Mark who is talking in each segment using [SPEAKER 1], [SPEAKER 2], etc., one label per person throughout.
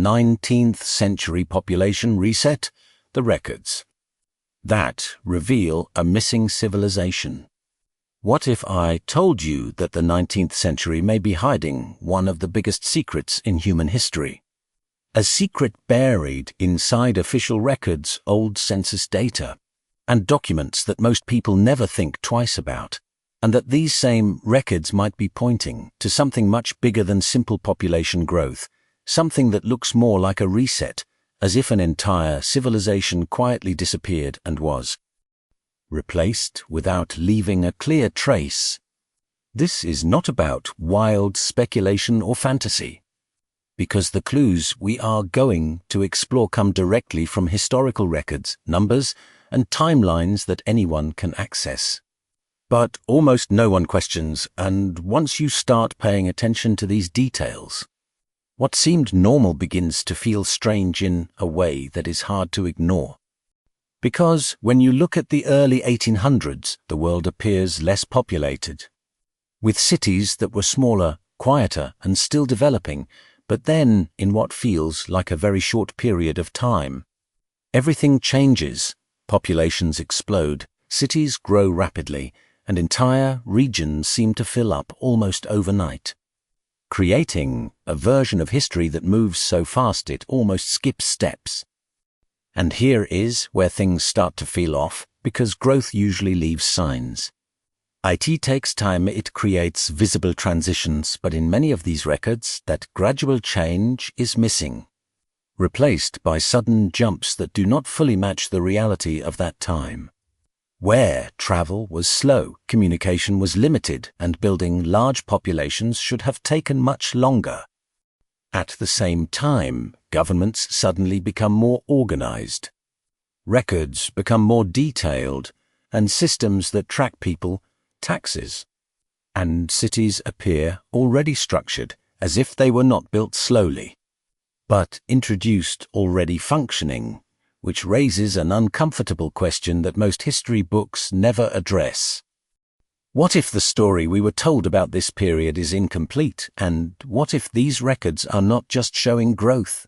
[SPEAKER 1] 19th century population reset, the records that reveal a missing civilization. What if I told you that the 19th century may be hiding one of the biggest secrets in human history? A secret buried inside official records, old census data, and documents that most people never think twice about, and that these same records might be pointing to something much bigger than simple population growth, something that looks more like a reset, as if an entire civilization quietly disappeared and was replaced without leaving a clear trace. This is not about wild speculation or fantasy, because the clues we are going to explore come directly from historical records, numbers, and timelines that anyone can access. But almost no one questions, and once you start paying attention to these details, what seemed normal begins to feel strange in a way that is hard to ignore. Because when you look at the early 1800s, the world appears less populated, with cities that were smaller, quieter, and still developing, but then, in what feels like a very short period of time, everything changes. Populations explode, cities grow rapidly, and entire regions seem to fill up almost overnight, creating a version of history that moves so fast it almost skips steps. And here is where things start to feel off, because growth usually leaves signs. IT takes time, it creates visible transitions, but in many of these records, that gradual change is missing, replaced by sudden jumps that do not fully match the reality of that time, where travel was slow, communication was limited, and building large populations should have taken much longer. At the same time, governments suddenly become more organized. Records become more detailed, and systems that track people, taxes, and cities appear already structured, as if they were not built slowly, but introduced already functioning, which raises an uncomfortable question that most history books never address. What if the story we were told about this period is incomplete, and what if these records are not just showing growth,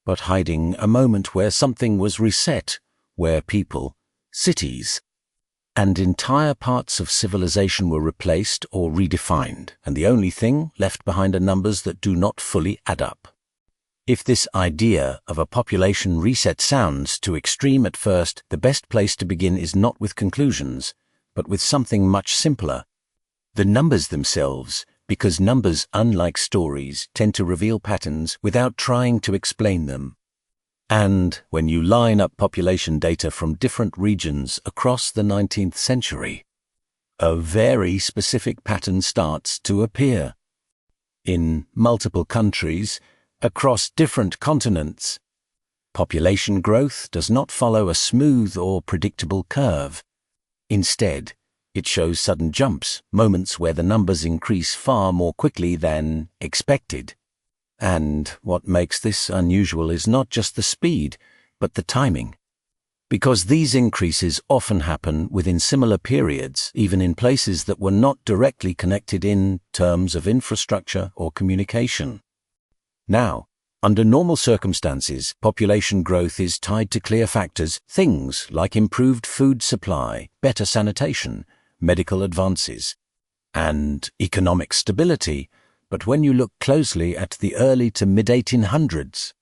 [SPEAKER 1] but hiding a moment where something was reset, where people, cities, and entire parts of civilization were replaced or redefined, and the only thing left behind are numbers that do not fully add up? If this idea of a population reset sounds too extreme at first, the best place to begin is not with conclusions, but with something much simpler: the numbers themselves, because numbers, unlike stories, tend to reveal patterns without trying to explain them. And when you line up population data from different regions across the 19th century, a very specific pattern starts to appear. In multiple countries, across different continents, population growth does not follow a smooth or predictable curve. Instead, it shows sudden jumps, moments where the numbers increase far more quickly than expected. And what makes this unusual is not just the speed, but the timing. Because these increases often happen within similar periods, even in places that were not directly connected in terms of infrastructure or communication. Now, under normal circumstances, population growth is tied to clear factors, things like improved food supply, better sanitation, medical advances, and economic stability. But when you look closely at the early to mid-1800s,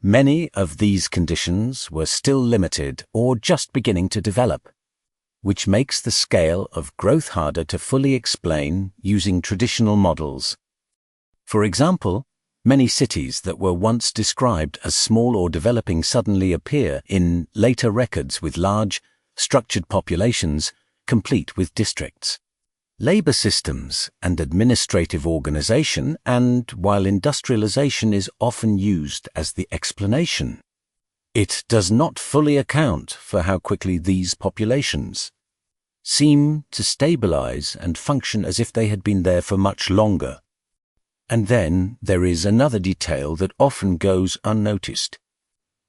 [SPEAKER 1] many of these conditions were still limited or just beginning to develop, which makes the scale of growth harder to fully explain using traditional models. For example, many cities that were once described as small or developing suddenly appear in later records with large, structured populations, complete with districts, labor systems, and administrative organization, and while industrialization is often used as the explanation, it does not fully account for how quickly these populations seem to stabilize and function as if they had been there for much longer. And then there is another detail that often goes unnoticed,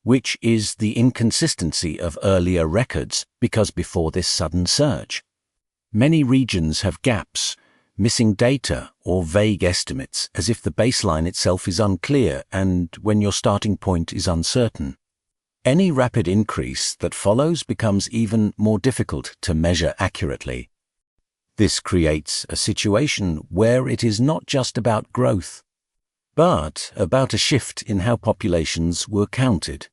[SPEAKER 1] which is the inconsistency of earlier records, because before this sudden surge, many regions have gaps, missing data or vague estimates, as if the baseline itself is unclear and when your starting point is uncertain. Any rapid increase that follows becomes even more difficult to measure accurately. This creates a situation where it is not just about growth, but about a shift in how populations were counted,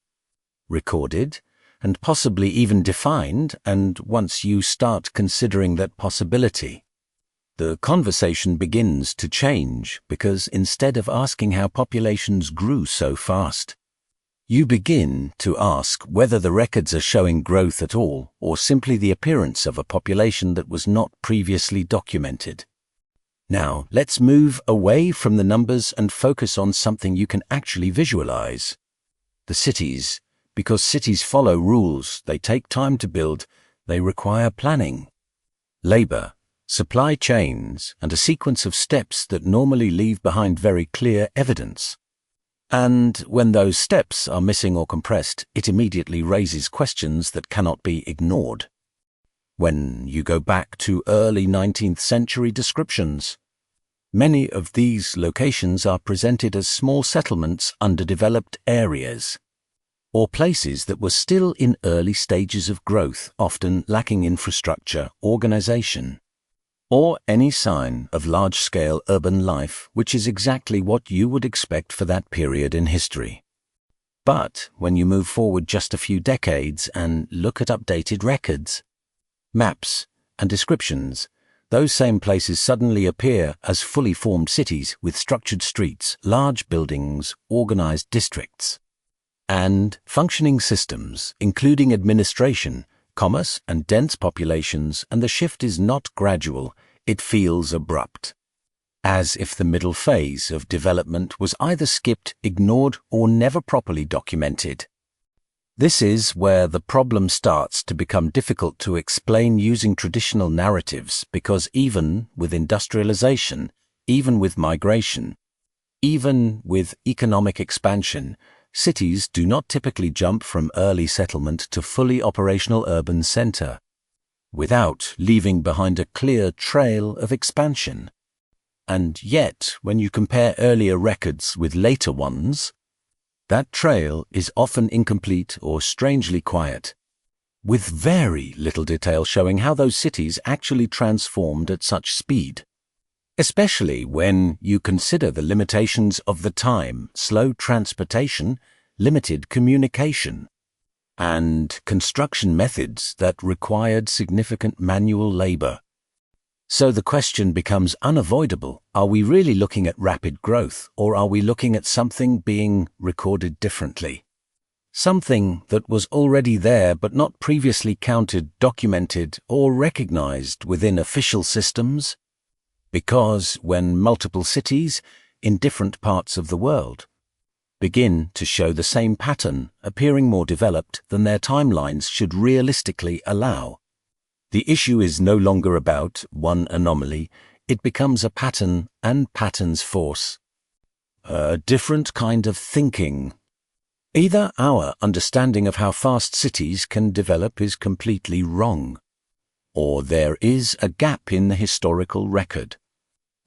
[SPEAKER 1] recorded, and possibly even defined. And once you start considering that possibility, the conversation begins to change, because instead of asking how populations grew so fast, you begin to ask whether the records are showing growth at all, or simply the appearance of a population that was not previously documented. Now, let's move away from the numbers and focus on something you can actually visualize. The cities. Because cities follow rules, they take time to build, they require planning, labor, supply chains, and a sequence of steps that normally leave behind very clear evidence. And when those steps are missing or compressed, it immediately raises questions that cannot be ignored. When you go back to early 19th century descriptions, many of these locations are presented as small settlements, underdeveloped areas, or places that were still in early stages of growth, often lacking infrastructure, organization, or any sign of large-scale urban life, which is exactly what you would expect for that period in history. But when you move forward just a few decades and look at updated records, maps, and descriptions, those same places suddenly appear as fully formed cities with structured streets, large buildings, organized districts, and functioning systems, including administration, commerce, and dense populations. And the shift is not gradual, it feels abrupt, as if the middle phase of development was either skipped, ignored, or never properly documented. This is where the problem starts to become difficult to explain using traditional narratives, because even with industrialization, even with migration, even with economic expansion, cities do not typically jump from early settlement to fully operational urban center without leaving behind a clear trail of expansion. And yet, when you compare earlier records with later ones, that trail is often incomplete or strangely quiet, with very little detail showing how those cities actually transformed at such speed. Especially when you consider the limitations of the time, slow transportation, limited communication, and construction methods that required significant manual labor. So the question becomes unavoidable. Are we really looking at rapid growth, or are we looking at something being recorded differently? Something that was already there but not previously counted, documented, or recognized within official systems? Because when multiple cities in different parts of the world begin to show the same pattern, appearing more developed than their timelines should realistically allow, the issue is no longer about one anomaly, it becomes a pattern, and patterns force a different kind of thinking. Either our understanding of how fast cities can develop is completely wrong, or there is a gap in the historical record,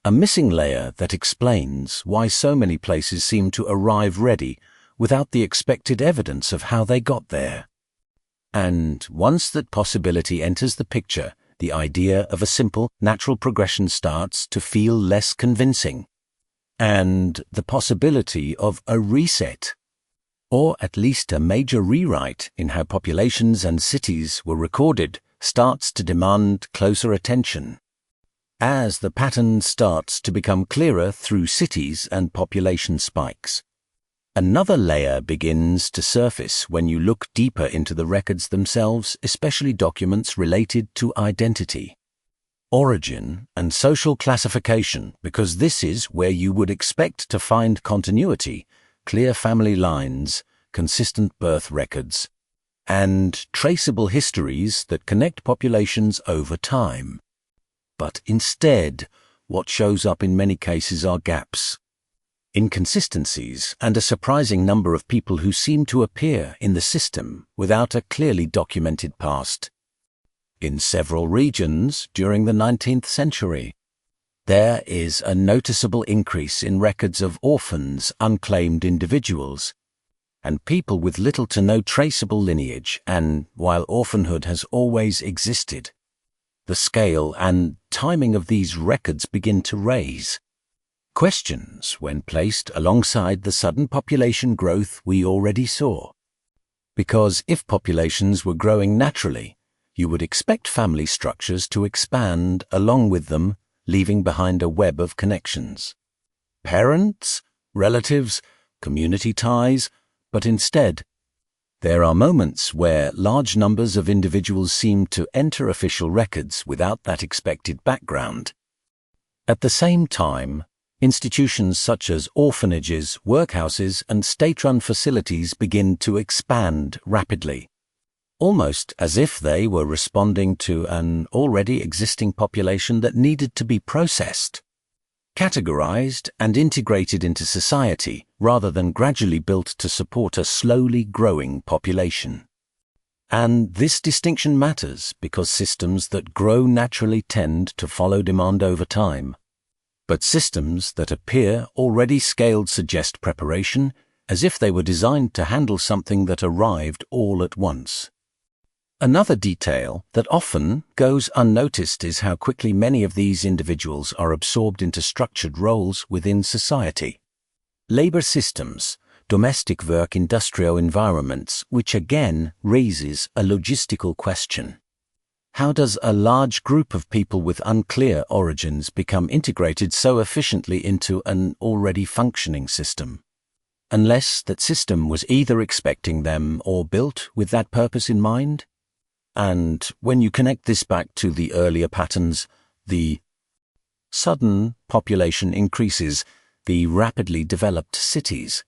[SPEAKER 1] a missing layer that explains why so many places seem to arrive ready without the expected evidence of how they got there. And once that possibility enters the picture, the idea of a simple, natural progression starts to feel less convincing, and the possibility of a reset, or at least a major rewrite in how populations and cities were recorded, starts to demand closer attention. As the pattern starts to become clearer through cities and population spikes, another layer begins to surface when you look deeper into the records themselves, especially documents related to identity, origin, and social classification, because this is where you would expect to find continuity, clear family lines, consistent birth records, and traceable histories that connect populations over time. But instead, what shows up in many cases are gaps, inconsistencies, and a surprising number of people who seem to appear in the system without a clearly documented past. In several regions during the 19th century, there is a noticeable increase in records of orphans, unclaimed individuals, and people with little to no traceable lineage, and while orphanhood has always existed, the scale and timing of these records begin to raise questions when placed alongside the sudden population growth we already saw. Because if populations were growing naturally, you would expect family structures to expand along with them, leaving behind a web of connections. Parents, relatives, community ties, but instead, there are moments where large numbers of individuals seem to enter official records without that expected background. At the same time, institutions such as orphanages, workhouses, and state-run facilities begin to expand rapidly, almost as if they were responding to an already existing population that needed to be processed, categorized, and integrated into society rather than gradually built to support a slowly growing population. And this distinction matters because systems that grow naturally tend to follow demand over time. But systems that appear already scaled suggest preparation, as if they were designed to handle something that arrived all at once. Another detail that often goes unnoticed is how quickly many of these individuals are absorbed into structured roles within society. Labor systems, domestic work, industrial environments, which again raises a logistical question. How does a large group of people with unclear origins become integrated so efficiently into an already functioning system? Unless that system was either expecting them or built with that purpose in mind? And when you connect this back to the earlier patterns, the sudden population increases, the rapidly developed cities,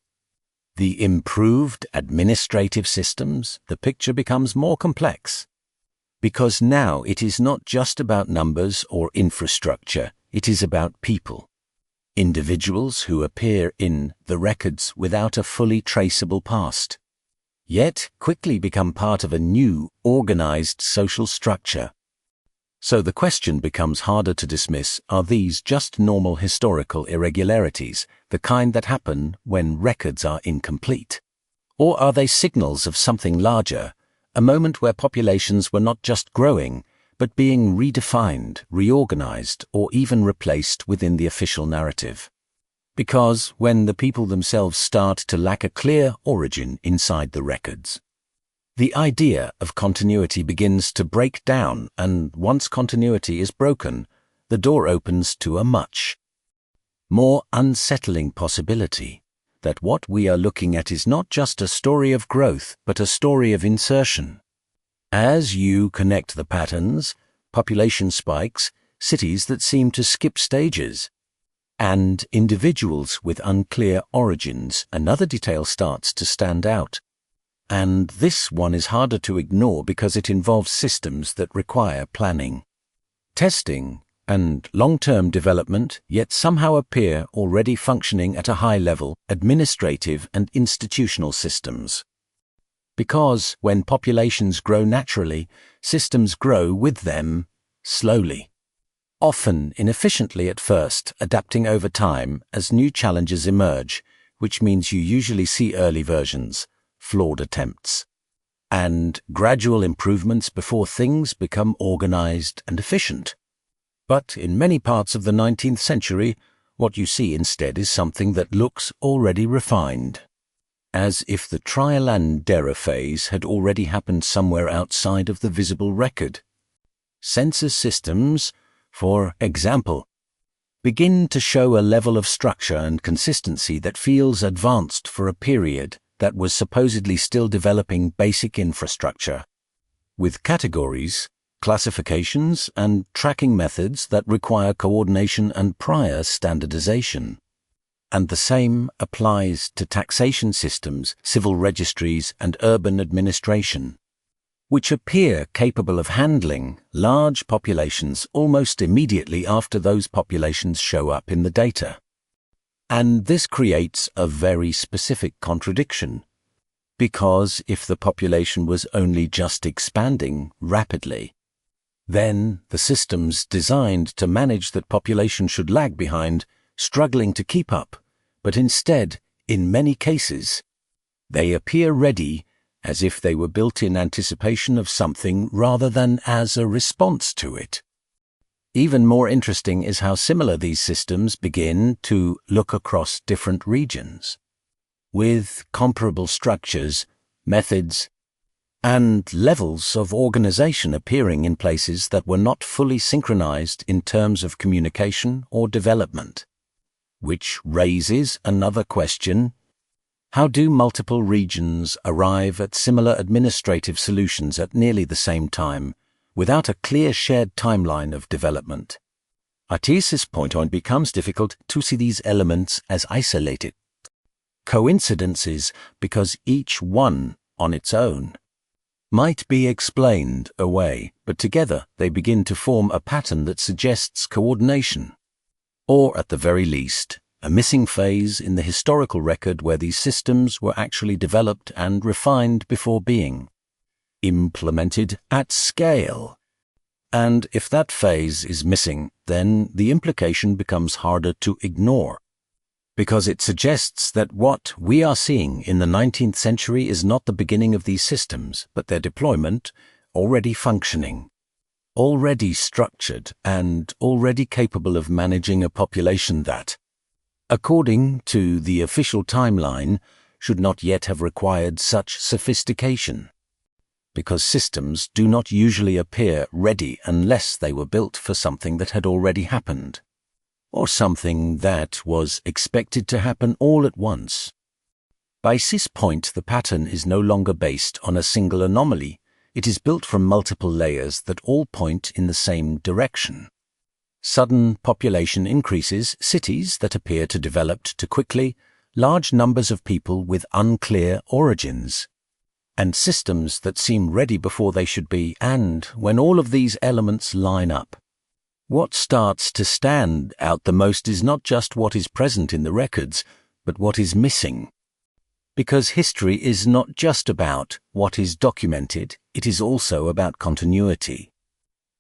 [SPEAKER 1] the improved administrative systems, the picture becomes more complex. Because now it is not just about numbers or infrastructure, it is about people. Individuals who appear in the records without a fully traceable past, yet quickly become part of a new, organized social structure. So the question becomes harder to dismiss: are these just normal historical irregularities, the kind that happen when records are incomplete? Or are they signals of something larger, a moment where populations were not just growing, but being redefined, reorganized, or even replaced within the official narrative? Because when the people themselves start to lack a clear origin inside the records, the idea of continuity begins to break down, and once continuity is broken, the door opens to a much more unsettling possibility that what we are looking at is not just a story of growth, but a story of insertion. As you connect the patterns, population spikes, cities that seem to skip stages, and individuals with unclear origins, another detail starts to stand out. And this one is harder to ignore because it involves systems that require planning, testing, and long-term development, yet somehow appear already functioning at a high level: administrative and institutional systems. Because when populations grow naturally, systems grow with them slowly, often inefficiently at first, adapting over time as new challenges emerge, which means you usually see early versions, flawed attempts, and gradual improvements before things become organized and efficient. But in many parts of the 19th century, what you see instead is something that looks already refined, as if the trial and error phase had already happened somewhere outside of the visible record. Census systems, for example, begin to show a level of structure and consistency that feels advanced for a period that was supposedly still developing basic infrastructure, with categories, classifications, and tracking methods that require coordination and prior standardization. And the same applies to taxation systems, civil registries, and urban administration, which appear capable of handling large populations almost immediately after those populations show up in the data. And this creates a very specific contradiction, because if the population was only just expanding rapidly, Then the systems designed to manage that population should lag behind, struggling to keep up, but instead, in many cases, they appear ready as if they were built in anticipation of something rather than as a response to it. Even more interesting is how similar these systems begin to look across different regions, with comparable structures, methods, and levels of organization appearing in places that were not fully synchronized in terms of communication or development. Which raises another question: how do multiple regions arrive at similar administrative solutions at nearly the same time, without a clear shared timeline of development? At this point, it becomes difficult to see these elements as isolated coincidences, because each one on its own might be explained away, but together they begin to form a pattern that suggests coordination, or at the very least, a missing phase in the historical record where these systems were actually developed and refined before being implemented at scale. And if that phase is missing, then the implication becomes harder to ignore, because it suggests that what we are seeing in the 19th century is not the beginning of these systems, but their deployment, already functioning, already structured, and already capable of managing a population that, according to the official timeline, should not yet have required such sophistication, because systems do not usually appear ready unless they were built for something that had already happened, or something that was expected to happen all at once. By this point, the pattern is no longer based on a single anomaly. It is built from multiple layers that all point in the same direction. Sudden population increases, cities that appear to develop too quickly, large numbers of people with unclear origins, and systems that seem ready before they should be. And when all of these elements line up, what starts to stand out the most is not just what is present in the records, but what is missing. Because history is not just about what is documented, it is also about continuity,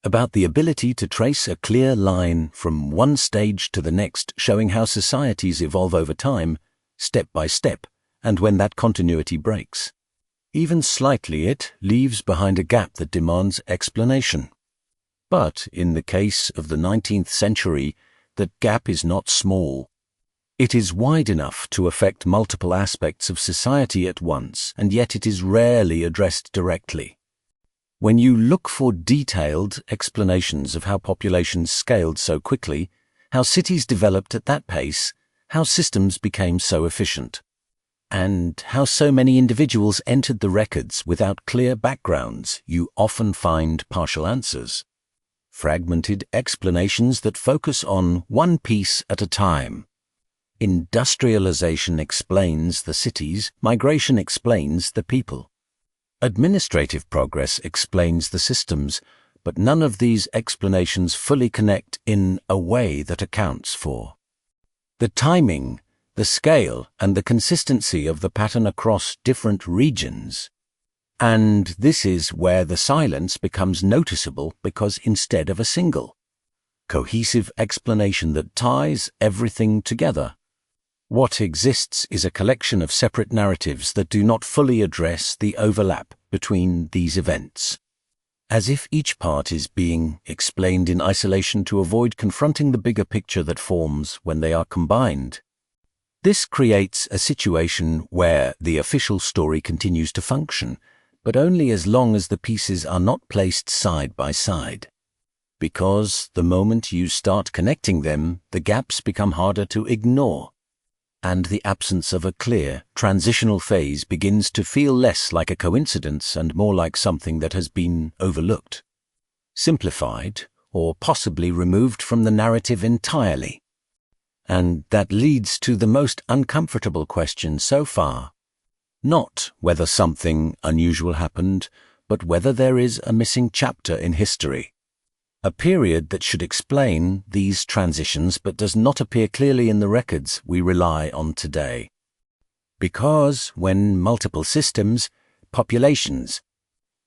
[SPEAKER 1] about the ability to trace a clear line from one stage to the next, showing how societies evolve over time, step by step, and when that continuity breaks, even slightly, it leaves behind a gap that demands explanation. But in the case of the 19th century, that gap is not small. It is wide enough to affect multiple aspects of society at once, and yet it is rarely addressed directly. When you look for detailed explanations of how populations scaled so quickly, how cities developed at that pace, how systems became so efficient, and how so many individuals entered the records without clear backgrounds, you often find partial answers. Fragmented explanations that focus on one piece at a time. Industrialization explains the cities, migration explains the people. Administrative progress explains the systems, but none of these explanations fully connect in a way that accounts for the timing, the scale, and the consistency of the pattern across different regions. And this is where the silence becomes noticeable, because instead of a single, cohesive explanation that ties everything together, what exists is a collection of separate narratives that do not fully address the overlap between these events, as if each part is being explained in isolation to avoid confronting the bigger picture that forms when they are combined. This creates a situation where the official story continues to function, but only as long as the pieces are not placed side by side. Because the moment you start connecting them, the gaps become harder to ignore, and the absence of a clear, transitional phase begins to feel less like a coincidence and more like something that has been overlooked, simplified, or possibly removed from the narrative entirely. And that leads to the most uncomfortable question so far. Not whether something unusual happened, but whether there is a missing chapter in history. A period that should explain these transitions but does not appear clearly in the records we rely on today. Because when multiple systems, populations,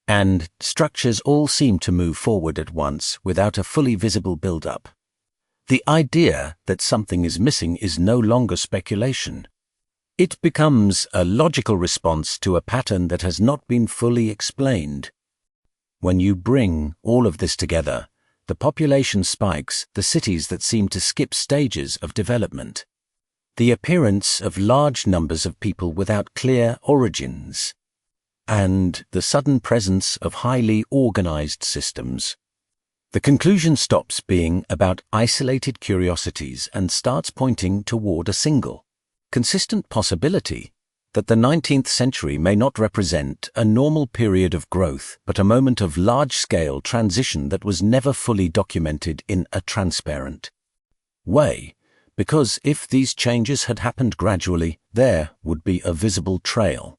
[SPEAKER 1] and structures all seem to move forward at once without a fully visible build-up. The idea that something is missing is no longer speculation. It becomes a logical response to a pattern that has not been fully explained. When you bring all of this together, the population spikes, the cities that seem to skip stages of development, the appearance of large numbers of people without clear origins, and the sudden presence of highly organized systems. The conclusion stops being about isolated curiosities and starts pointing toward a single, consistent possibility that the 19th century may not represent a normal period of growth, but a moment of large-scale transition that was never fully documented in a transparent way, because if these changes had happened gradually, there would be a visible trail.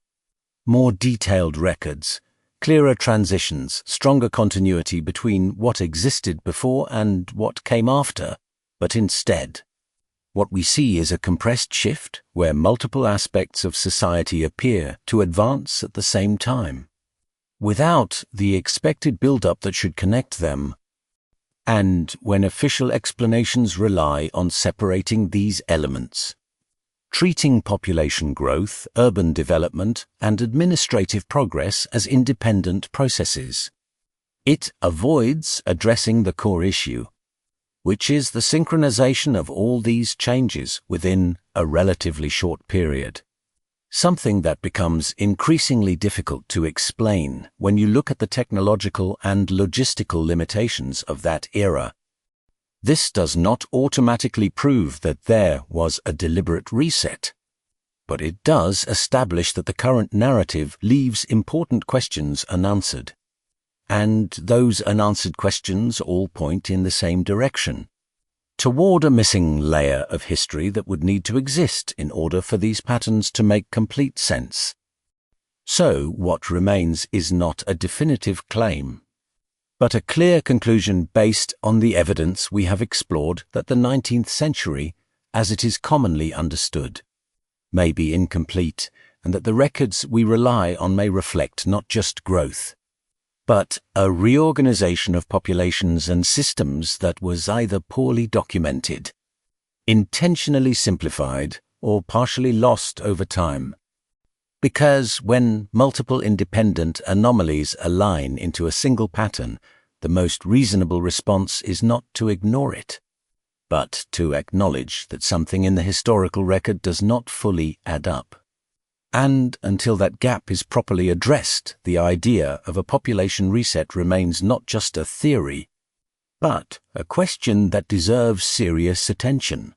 [SPEAKER 1] More detailed records, clearer transitions, stronger continuity between what existed before and what came after, but instead, what we see is a compressed shift where multiple aspects of society appear to advance at the same time, without the expected build-up that should connect them, and when official explanations rely on separating these elements, treating population growth, urban development, and administrative progress as independent processes. It avoids addressing the core issue, which is the synchronization of all these changes within a relatively short period. Something that becomes increasingly difficult to explain when you look at the technological and logistical limitations of that era. This does not automatically prove that there was a deliberate reset, but it does establish that the current narrative leaves important questions unanswered. And those unanswered questions all point in the same direction, toward a missing layer of history that would need to exist in order for these patterns to make complete sense. So what remains is not a definitive claim, but a clear conclusion based on the evidence we have explored that the 19th century, as it is commonly understood, may be incomplete, and that the records we rely on may reflect not just growth, but a reorganization of populations and systems that was either poorly documented, intentionally simplified, or partially lost over time. Because when multiple independent anomalies align into a single pattern, the most reasonable response is not to ignore it, but to acknowledge that something in the historical record does not fully add up. And until that gap is properly addressed, the idea of a population reset remains not just a theory, but a question that deserves serious attention.